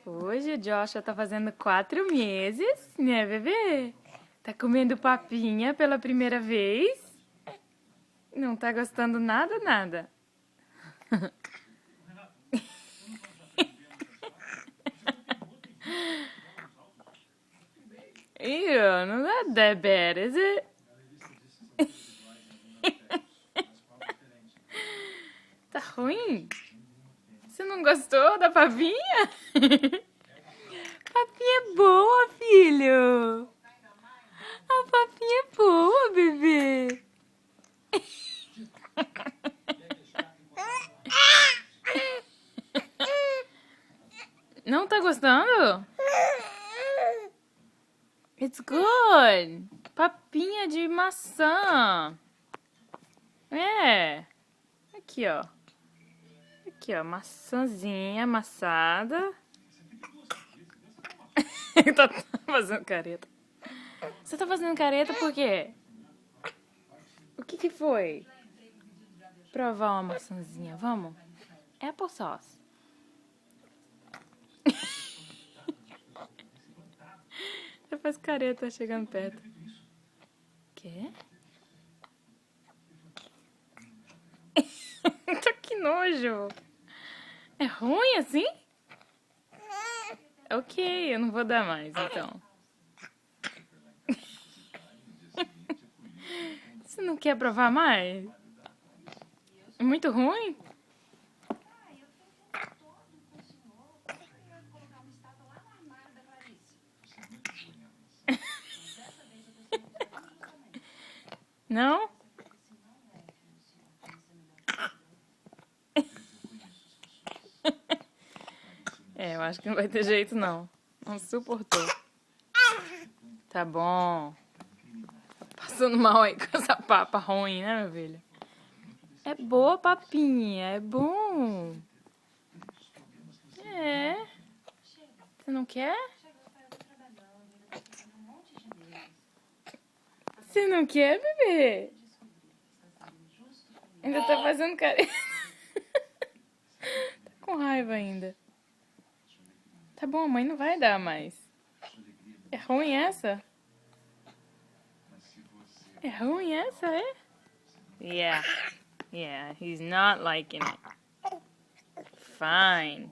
Hoje o Joshua tá fazendo 4 meses, né, bebê? Tá comendo papinha pela primeira vez. Não tá gostando nada, nada. Ew, not that bad, is it? Tá ruim? Você não gostou da papinha? Papinha é boa, filho. A papinha é boa, bebê. Não tá gostando? It's good. Papinha de maçã. É. Aqui, ó. Aqui, ó. Maçãzinha amassada. Tá fazendo careta. Você tá fazendo careta por quê? O que foi? Provar uma maçãzinha, vamos? Applesauce. Você faz careta chegando perto. Quê? Que nojo. É ruim assim? Ok, eu não vou dar mais, então. Você não quer provar mais? É muito ruim? Não? É, eu acho que não vai ter jeito, não. Não suportou. Tá bom. Tá passando mal aí com essa papa ruim, né, meu filho? É boa papinha, é bom. É. Você não quer? Você não quer, bebê? Ainda tá fazendo careta. Tá com raiva ainda. Tá bom, a mãe não vai dar mais. É ruim essa? É ruim essa, é? Yeah. Yeah, he's not liking it. Fine.